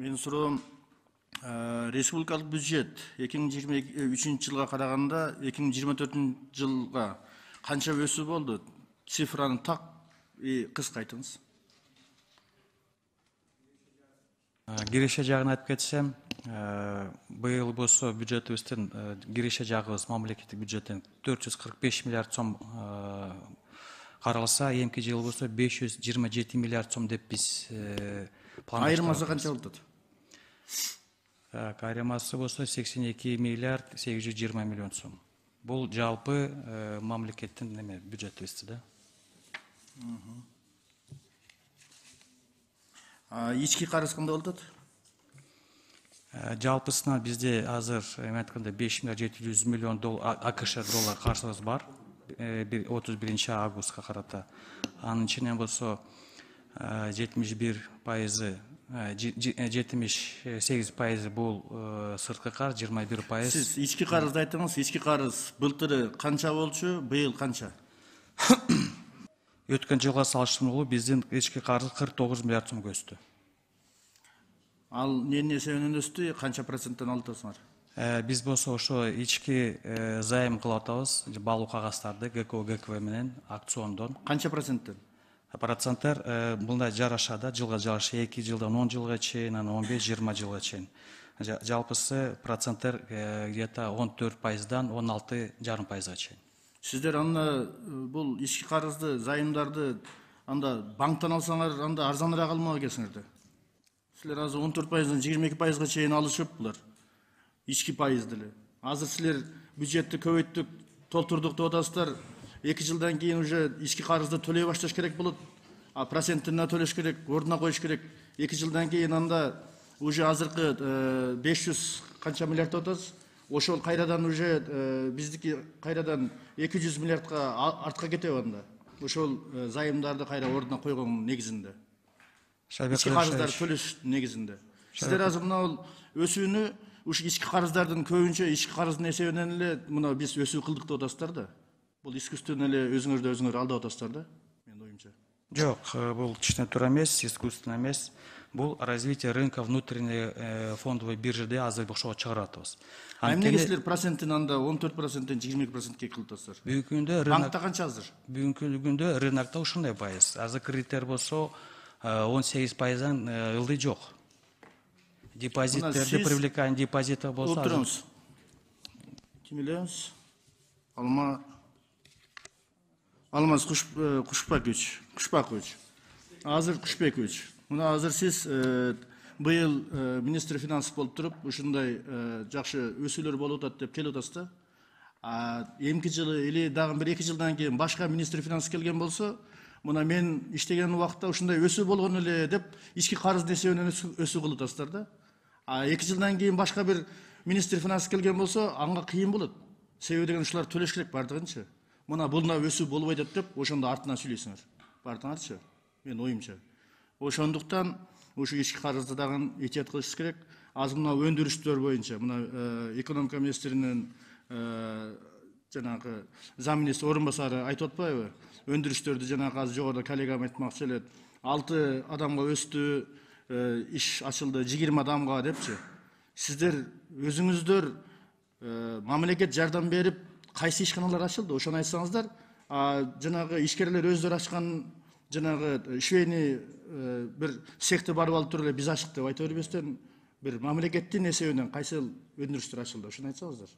Менин суроом республикалык бюджет 2023 жылга караганда 2024 жылга канча өсүү болду? Цифраны так кыска айтыңыз. Киреше жагын айтып кетсем, быйыл болсо бюджетибиздин киреше жагыбыз мамлекеттик бюджеттен 445 миллиард сом каралса, эмки жыл болсо 527 миллиард сом деп биз Айырмасы канча болот? Айырмасы болсо 82 миллиард 820 миллион сом. Бул жалпы мамлекеттин бюджетибизди да. Ички карыз кандай болот? Жалпысынан бизде азыр айтканда 5 миллиард 700 миллион АКШ доллар каржыбыз бар. 31 августка карата. Анын ичинен болсо 78% бул сырткы карыз, 21%. Сиз ички карызды айтыңыз, ички карыз былтыры канча болчу, быйыл канча? Өткөн жылга салыштырмалуу биздин ички карыз 49 миллиард сомго өстү. Ал эмне себептен өстү, канча проценттен алып атасыңар? Биз болсо ошо ички зайым кылып атабыз, баалуу кагазтарды ГКО, ГКВ менен акциондон. Канча проценттен? Проценттер мындай жарашада, жылга жараша 2 жылдан 10 жылга чейин, анан 15-20 жылга чейин. Жалпысы проценттер где-то 14%дан 16,5%га чейин. Сиздер анда бул ички карызды, зайымдарды анда банктан алсаңар, анда арзаныраак алмак экенсиңер да. Силер азыр 14%дан 22%га чейин алышып булар. Ички пайыз деле. Азыр силер бюджетти көбөйттүк, толтурдук деп атасыздар. 2 жылдан кийин уже ички карызды төлөй башташ керек болот. А процентине төлөш керек, ордуна коюш керек. 2 жылдан кийин анда уже азыркы 500 канча миллиард деп атасыз. Ошол кайрадан уже биздики кайрадан 200 миллиардка артка кетеби анда. Ошол зайымдарды кайра ордуна койгон негизинде. Ички карыздарды төлөш негизинде. Сиздер азыр мына өсүүнү ушу ички карыздардын көбүнчө ички карыздын эсебинен эле мына биз өсүү кылдык деп атасыздар да. Бул искусственно эле өзүңөр алдап атасыздар да, менин оюмча. Жок, бул кичине туура эмес, искусственно эмес. Бул развитие рынка внутренней фондовой биржеде азыр ошого чыгарып атабыз. Эмнеге силер процентин анда 14%тен 22%ке кылып атасыздар? Бүгүнкү күндө банкта канча азыр? Бүгүнкү күндө рынокто ушундай пайыз. Азыр кредиттер болсо 18%дан ылдый жок. Депозиттерди привлекание депозита болсо отуруңуз. Ким элебиз? Алмаз Кушпакович. Азыр Кушпекович. Мына азыр сиз быйыл министр финансов болуп туруп, ушундай жакшы өсүүлөр болуп атат деп келип атасыз да. Эмки жылы или дагы бир 2 жылдан кийин башка министр финансов келген болсо, мына мен иштеген убакта ушундай өсүү болгон эле деп ички карыздын эсебинен өсүү кылып атасыздар да. 2 жылдан кийин башка бир министр финансов келген болсо, анга кыйын болот. Себеби деген ушулар төлөш керек бардыгынча. Мына булна өсүү болбойт деп ошондо артынан сүйлөйсүңөр. Бардыңарчы? Мен оюмча. Ошондуктан ушу ички карызды дагы этият кылыш керек. Азыр мына өндүрүштөр боюнча, мына экономика министринин жанагы зам министр орун басары айтып атпайбы? Өндүрүштөрдү жанагы азыр жогоруда коллегам айтмакчы эле. 6 адамга өстү, иш ачылды 20 адамга депчи. Сиздер өзүңүздөр мамлекет жардам берип кайсы ишканалар ачылды? Ошону айтсаңыздар, жанагы ишкерлер өздөрү ачкан жанагы швейный бир сектор барып алып туруп эле биз ачык деп айта бербестен, бир мамлекеттин эсебинен кайсы өндүрүштөр ачылды? Ошону айтсаңыздар.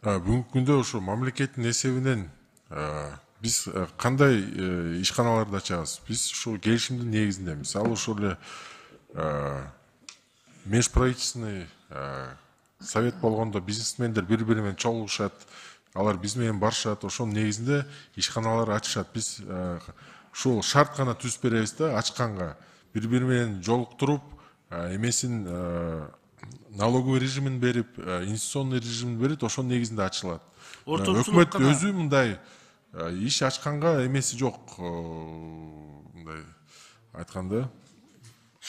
Бүгүнкү күндө ошо мамлекеттин эсебинен биз кандай ишканаларды ачабыз? Биз ушул келишимдин негизиндемиз. Ал ошол эле межправительственный совет болгондо бизнесмендер бири-бири менен чогулушат, алар биз менен барышат, ошонун негизинде ишканалар ачышат. Биз ушул шарт гана түзүп беребиз да, ачканга бири-бири менен жолуктуруп, эмесин налоговый режимин берип, инвестиционный режимин берип, ошонун негизинде ачылат. Өкмөт өзү мындай иш ачканга эмеси жок, мындай айтканда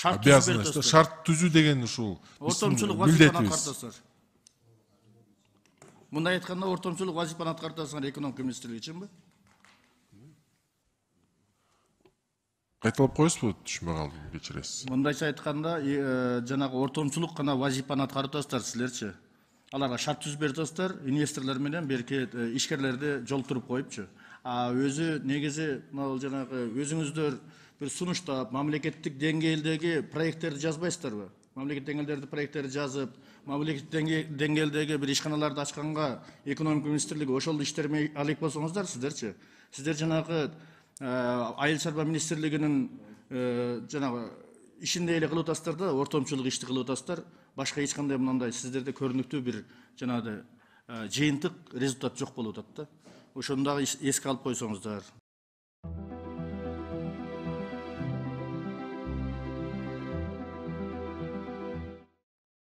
обязанность, шарт түзүү деген ушул ортомчулук вазифаны аткарасыздар. Мындай айтканда ортомчулук вазифаны аткарасыздар экономика министрлиги үчүнбү? кайталап коесузбу, түшүнбөй калдым, кечиресиз. Мындайча айтканда, жанагы ортомчулук гана вазифаны аткарып атасыздар силерчи. Аларга шарт түзүп берип атасыздар, инвесторлор менен берки ишкерлерди жолтуруп коюпчу. Өзү негизи мына жанагы өзүңүздөр бир сунуштап, мамлекеттик деңгээлдеги проекттерди жазбайсыздарбы? Мамлекеттик деңгээлдерди проекттерди жазып, мамлекеттик деңгээлдеги бир ишканаларды ачканга экономика министрлиги ошол иштерме алек болсоңуздар сиздерчи. Сиздер жанагы айыл чарба министрлигинин жанагы ишинде эле кылып атасыздар да, ортомчулук ишти кылып атасыздар. Башка эч кандай мындай сиздерде көрүнүктүү бир жанагы жыйынтык результат жок болуп атат да. Ошону дагы эске алып койсоңуздар.